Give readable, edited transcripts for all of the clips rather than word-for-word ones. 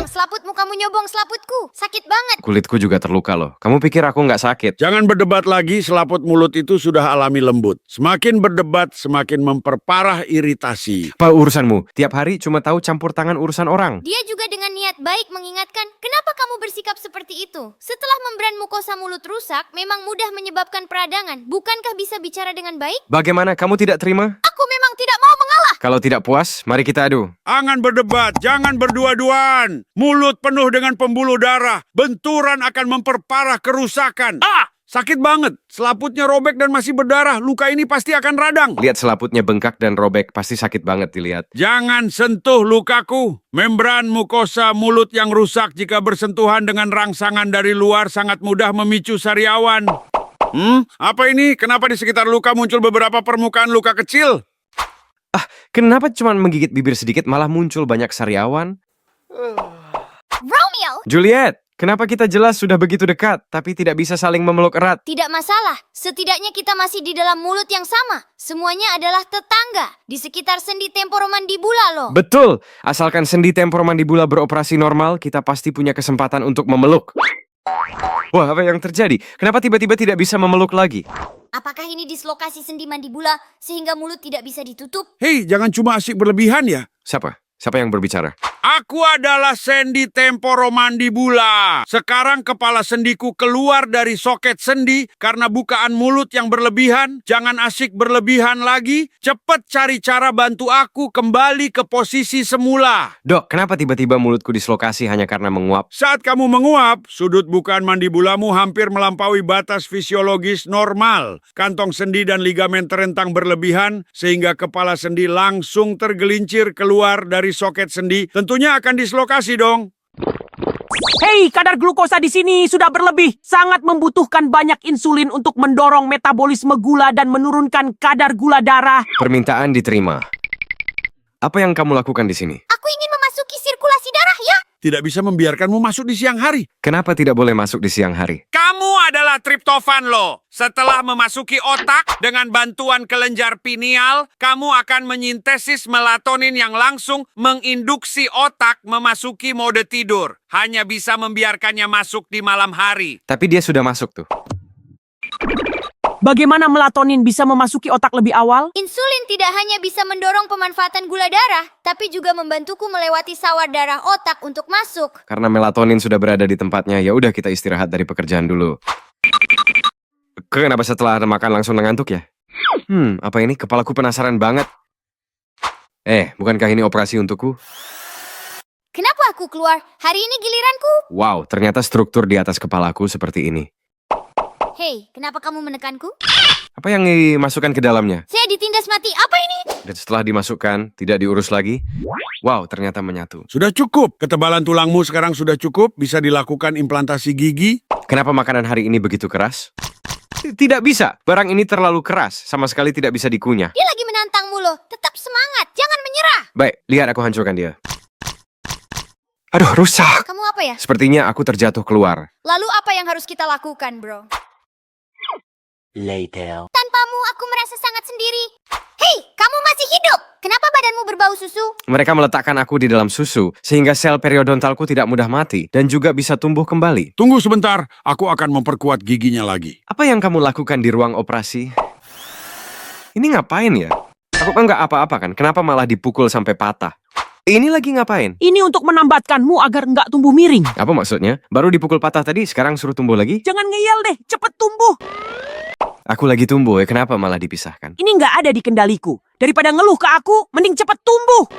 selaputmu, kamu nyobong selaputku. Sakit banget. Kulitku juga terluka loh. Kamu pikir aku nggak sakit? Jangan berdebat lagi, selaput mulut itu sudah alami lembut. Semakin berdebat, semakin memperparah iritasi. Apa urusanmu? Tiap hari cuma tahu campur tangan urusan orang. Dia juga dengan niat baik mengingatkan, kenapa kamu bersikap seperti itu? Setelah membran mukosa mulut rusak, memang mudah menyebabkan peradangan. Bukankah bisa bicara dengan baik? Bagaimana kamu tidak terima? Aku memang tidak mau mengalah. Kalau tidak puas, mari kita adu. Jangan berdebat, jangan berdua-duaan. Mulut penuh dengan pembuluh darah. Benturan akan memperparah kerusakan. Sakit banget. Selaputnya robek dan masih berdarah. Luka ini pasti akan radang. Lihat selaputnya bengkak dan robek, pasti sakit banget dilihat. Jangan sentuh lukaku. Membran mukosa mulut yang rusak jika bersentuhan dengan rangsangan dari luar sangat mudah memicu sariawan. Apa ini? Kenapa di sekitar luka muncul beberapa permukaan luka kecil? Kenapa cuma menggigit bibir sedikit malah muncul banyak sariawan? Romeo! Juliet, kenapa kita jelas sudah begitu dekat, tapi tidak bisa saling memeluk erat? Tidak masalah, setidaknya kita masih di dalam mulut yang sama. Semuanya adalah tetangga, di sekitar sendi temporomandibula loh. Betul, asalkan sendi temporomandibula beroperasi normal, kita pasti punya kesempatan untuk memeluk. Wah, apa yang terjadi? Kenapa tiba-tiba tidak bisa memeluk lagi? Apakah ini dislokasi sendi mandibula sehingga mulut tidak bisa ditutup? Hei, jangan cuma asik berlebihan ya. Siapa? Siapa yang berbicara? Aku adalah sendi temporomandibula. Sekarang kepala sendiku keluar dari soket sendi karena bukaan mulut yang berlebihan. Jangan asik berlebihan lagi. Cepat cari cara bantu aku kembali ke posisi semula. Dok, kenapa tiba-tiba mulutku dislokasi hanya karena menguap? Saat kamu menguap, sudut bukaan mandibulamu hampir melampaui batas fisiologis normal. Kantong sendi dan ligamen terentang berlebihan sehingga kepala sendi langsung tergelincir keluar dari soket sendi. Tentunya akan dislokasi dong. Hei, kadar glukosa di sini sudah berlebih. Sangat membutuhkan banyak insulin untuk mendorong metabolisme gula dan menurunkan kadar gula darah. Permintaan diterima. Apa yang kamu lakukan di sini? Aku ingin memasuki sirkulasi darah ya. Tidak bisa membiarkanmu masuk di siang hari. Kenapa tidak boleh masuk di siang hari? Kamu adalah triptofan lo. Setelah memasuki otak dengan bantuan kelenjar pineal, kamu akan menyintesis melatonin yang langsung menginduksi otak memasuki mode tidur. Hanya bisa membiarkannya masuk di malam hari. Tapi dia sudah masuk tuh. Bagaimana melatonin bisa memasuki otak lebih awal? Insulin tidak hanya bisa mendorong pemanfaatan gula darah, tapi juga membantuku melewati sawar darah otak untuk masuk. Karena melatonin sudah berada di tempatnya, ya udah kita istirahat dari pekerjaan dulu. Kenapa setelah makan langsung ngantuk ya? Apa ini? Kepalaku penasaran banget. Bukankah ini operasi untukku? Kenapa aku keluar? Hari ini giliranku. Wow, ternyata struktur di atas kepalaku seperti ini. Hei, kenapa kamu menekanku? Apa yang dimasukkan ke dalamnya? Saya ditindas mati. Apa ini? Dan setelah dimasukkan, tidak diurus lagi. Wow, ternyata menyatu. Sudah cukup. Ketebalan tulangmu sekarang sudah cukup. Bisa dilakukan implantasi gigi. Kenapa makanan hari ini begitu keras? Tidak bisa. Barang ini terlalu keras. Sama sekali tidak bisa dikunyah. Dia lagi menantangmu loh. Tetap semangat. Jangan menyerah. Baik, lihat aku hancurkan dia. Aduh, rusak. Kamu apa ya? Sepertinya aku terjatuh keluar. Lalu apa yang harus kita lakukan, bro? Later. Tanpamu, aku merasa sangat sendiri. Hei, kamu masih hidup. Kenapa badanmu berbau susu? Mereka meletakkan aku di dalam susu, sehingga sel periodontalku tidak mudah mati, dan juga bisa tumbuh kembali. Tunggu sebentar. Aku akan memperkuat giginya lagi. Apa yang kamu lakukan di ruang operasi? Ini ngapain ya? Aku kan nggak apa-apa kan? Kenapa malah dipukul sampai patah? Ini lagi ngapain? Ini untuk menambatkanmu agar nggak tumbuh miring. Apa maksudnya? Baru dipukul patah tadi, sekarang suruh tumbuh lagi? Jangan ngeyel deh, cepet tumbuh. Aku lagi tumbuh ya, kenapa malah dipisahkan? Ini nggak ada di kendaliku. Daripada ngeluh ke aku, mending cepet tumbuh.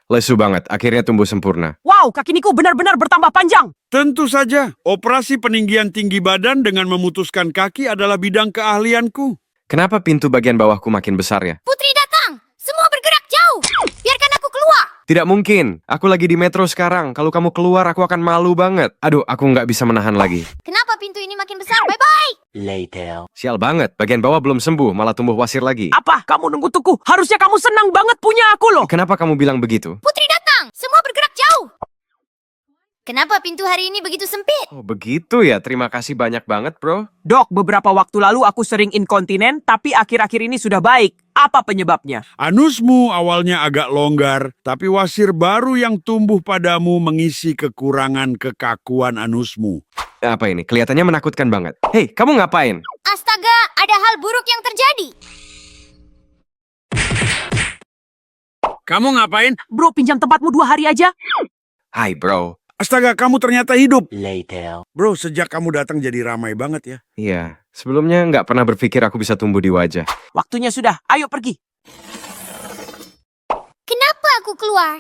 Lesu banget, akhirnya tumbuh sempurna. Wow, kaki Niku benar-benar bertambah panjang. Tentu saja. Operasi peninggian tinggi badan dengan memutuskan kaki adalah bidang keahlianku. Kenapa pintu bagian bawahku makin besar ya? Putri datang. Semua bergerak jauh. Biarkan aku keluar. Tidak mungkin, aku lagi di metro sekarang. Kalau kamu keluar, aku akan malu banget. Aduh, aku nggak bisa menahan lagi. Kenapa pintu ini makin besar? Bye-bye. Later. Sial banget, bagian bawah belum sembuh, malah tumbuh wasir lagi. Apa? Kamu nunggu tuku? Harusnya kamu senang banget punya aku loh. Kenapa kamu bilang begitu? Putri datang. Semua bergerak jauh. kenapa pintu hari ini begitu sempit? Oh begitu ya, terima kasih banyak banget bro. Dok, beberapa waktu lalu aku sering inkontinen, tapi akhir-akhir ini sudah baik. Apa penyebabnya? Anusmu awalnya agak longgar, tapi wasir baru yang tumbuh padamu mengisi kekurangan kekakuan anusmu. Apa ini? Kelihatannya menakutkan banget. Hei, kamu ngapain? Astaga, ada hal buruk yang terjadi. Kamu ngapain? Bro, pinjam tempatmu 2 hari aja. Hai bro. Astaga, kamu ternyata hidup. Later. Bro, sejak kamu datang jadi ramai banget ya. Iya, sebelumnya nggak pernah berpikir aku bisa tumbuh di wajah. Waktunya sudah, ayo pergi. Kenapa aku keluar?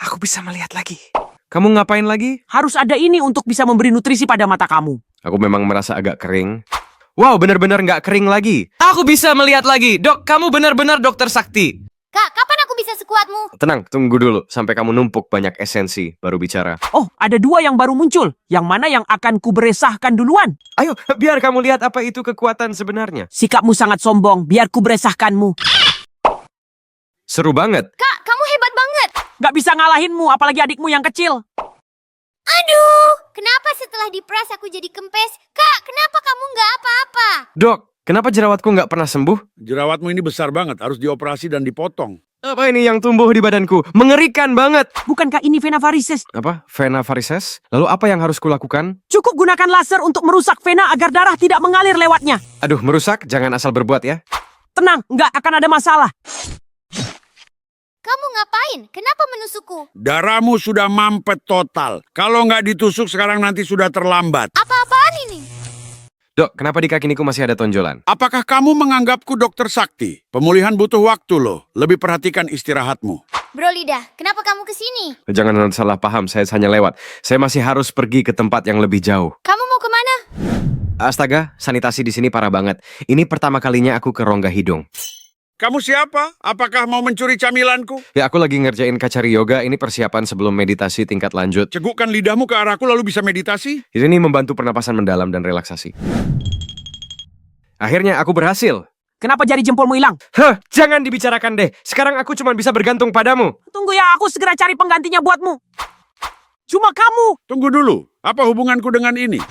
Aku bisa melihat lagi. Kamu ngapain lagi? Harus ada ini untuk bisa memberi nutrisi pada mata kamu. Aku memang merasa agak kering. Wow, benar-benar nggak kering lagi. Aku bisa melihat lagi. Dok, kamu benar-benar dokter sakti. Kak, kapan aku bisa sekuatmu? Tenang, tunggu dulu. Sampai kamu numpuk banyak esensi, baru bicara. Oh, ada 2 yang baru muncul. Yang mana yang akan kuberesahkan duluan? Ayo, biar kamu lihat apa itu kekuatan sebenarnya. Sikapmu sangat sombong, biar kuberesahkanmu. Seru banget. Kak, kamu hebat banget. Gak bisa ngalahinmu, apalagi adikmu yang kecil. Aduh, kenapa setelah diperas aku jadi kempes? Kak, kenapa kamu nggak apa-apa? Dok, kenapa jerawatku nggak pernah sembuh? Jerawatmu ini besar banget, harus dioperasi dan dipotong. Apa ini yang tumbuh di badanku? Mengerikan banget. Bukankah ini vena varices? Apa? Vena varices? Lalu apa yang harus kulakukan? Cukup gunakan laser untuk merusak vena agar darah tidak mengalir lewatnya. Aduh, merusak? Jangan asal berbuat ya. Tenang, nggak akan ada masalah. Kamu ngapain? Kenapa menusukku? Darahmu sudah mampet total. Kalau nggak ditusuk sekarang nanti sudah terlambat. Apa-apaan ini? Dok, kenapa di kakiku masih ada tonjolan? Apakah kamu menganggapku dokter sakti? Pemulihan butuh waktu loh. Lebih perhatikan istirahatmu. Bro Lidah, kenapa kamu kesini? Jangan salah paham, saya hanya lewat. Saya masih harus pergi ke tempat yang lebih jauh. Kamu mau kemana? Astaga, sanitasi di sini parah banget. Ini pertama kalinya aku ke rongga hidung. Kamu siapa? Apakah mau mencuri camilanku? Ya, aku lagi ngerjain kacari yoga. Ini persiapan sebelum meditasi tingkat lanjut. Cegukkan lidahmu ke arahku lalu bisa meditasi. Ini membantu pernapasan mendalam dan relaksasi. Akhirnya aku berhasil. Kenapa jari jempolmu hilang? Hah, jangan dibicarakan deh. Sekarang aku cuma bisa bergantung padamu. Tunggu ya, aku segera cari penggantinya buatmu. Cuma kamu. Tunggu dulu. Apa hubunganku dengan ini?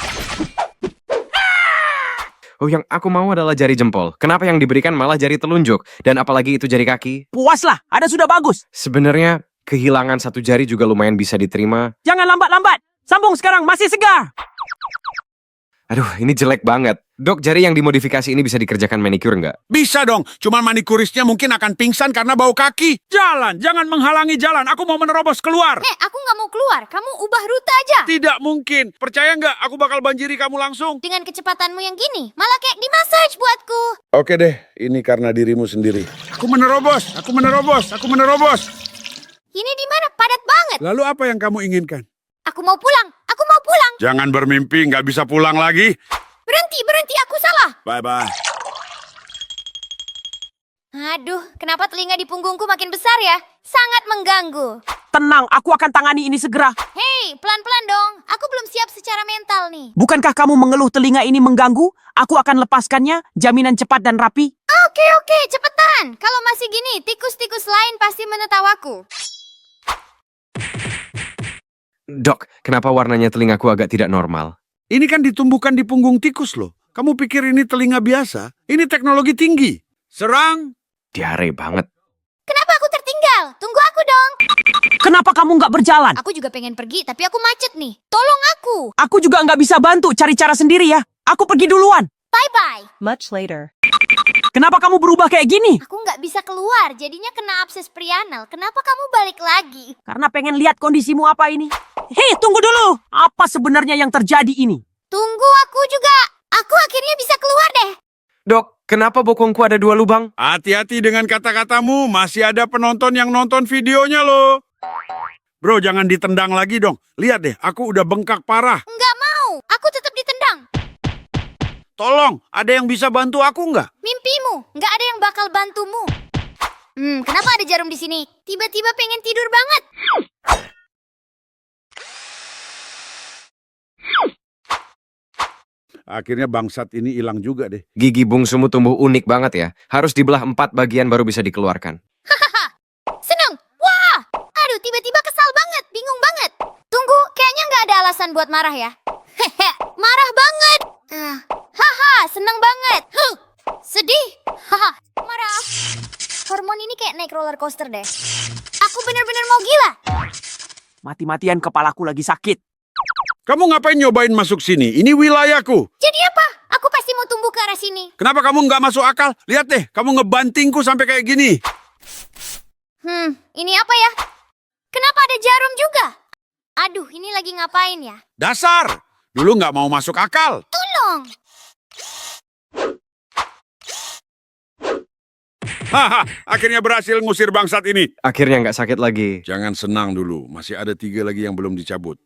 Oh, yang aku mau adalah jari jempol. Kenapa yang diberikan malah jari telunjuk? Dan apalagi itu jari kaki? Puaslah, ada sudah bagus. Sebenarnya, kehilangan satu jari juga lumayan bisa diterima. Jangan lambat-lambat. Sambung sekarang, masih segar. Aduh, ini jelek banget. Dok, jari yang dimodifikasi ini bisa dikerjakan manicure nggak? Bisa dong. Cuma manikurisnya mungkin akan pingsan karena bau kaki. Jalan, jangan menghalangi jalan. Aku mau menerobos keluar. Aku nggak mau keluar. Kamu ubah rute aja. Tidak mungkin. Percaya nggak? Aku bakal banjiri kamu langsung. Dengan kecepatanmu yang gini, malah kayak dimassage buatku. Oke deh, ini karena dirimu sendiri. Aku menerobos, aku menerobos, aku menerobos. Ini di mana? Padat banget. Lalu apa yang kamu inginkan? Aku mau pulang. Aku mau pulang. Jangan bermimpi, nggak bisa pulang lagi. Berhenti, aku salah. Bye-bye. Aduh, kenapa telinga di punggungku makin besar ya? Sangat mengganggu. Tenang, aku akan tangani ini segera. Hei, pelan-pelan dong. Aku belum siap secara mental nih. Bukankah kamu mengeluh telinga ini mengganggu? Aku akan lepaskannya, jaminan cepat dan rapi. Oke, cepetan. Kalau masih gini, tikus-tikus lain pasti menetawaku. Dok, kenapa warnanya telingaku agak tidak normal? Ini kan ditumbuhkan di punggung tikus loh. Kamu pikir ini telinga biasa? Ini teknologi tinggi. Serang. Diare banget. Kenapa aku tertinggal? Tunggu aku dong. Kenapa kamu nggak berjalan? Aku juga pengen pergi, tapi aku macet nih. Tolong aku. Aku juga nggak bisa bantu, cari cara sendiri ya. Aku pergi duluan. Bye-bye. Much later. Kenapa kamu berubah kayak gini? Aku nggak bisa keluar, jadinya kena abses prianal. Kenapa kamu balik lagi? Karena pengen lihat kondisimu apa ini. Hei, tunggu dulu. Apa sebenarnya yang terjadi ini? Tunggu aku juga. Aku akhirnya bisa keluar deh. Dok, kenapa bokongku ada 2 lubang? Hati-hati dengan kata-katamu. Masih ada penonton yang nonton videonya loh. Bro, jangan ditendang lagi dong. Lihat deh, aku udah bengkak parah. Nggak mau. Aku tetap ditendang. Tolong, ada yang bisa bantu aku nggak? Mimpimu. Nggak ada yang bakal bantumu. Kenapa ada jarum di sini? Tiba-tiba pengen tidur banget. Akhirnya bangsat ini hilang juga deh. Gigi bungsumu tumbuh unik banget ya. Harus dibelah 4 bagian baru bisa dikeluarkan. Seneng. Wah. Aduh, tiba-tiba kesal banget. Bingung banget. buat marah ya. Hehe, marah banget. Haha, seneng banget. Sedih. Haha, marah. Hormon ini kayak naik roller coaster deh. Aku bener-bener mau gila. Mati-matian kepalaku lagi sakit. Kamu ngapain nyobain masuk sini? Ini wilayahku. Jadi apa? Aku pasti mau tumbuh ke arah sini. Kenapa kamu nggak masuk akal? Lihat deh, kamu ngebantingku sampai kayak gini. Ini apa ya? Kenapa ada jarum juga? Aduh, ini lagi ngapain ya? Dasar! Dulu nggak mau masuk akal. Tolong. Haha, akhirnya berhasil ngusir bangsat ini. Akhirnya nggak sakit lagi. Jangan senang dulu, masih ada 3 lagi yang belum dicabut.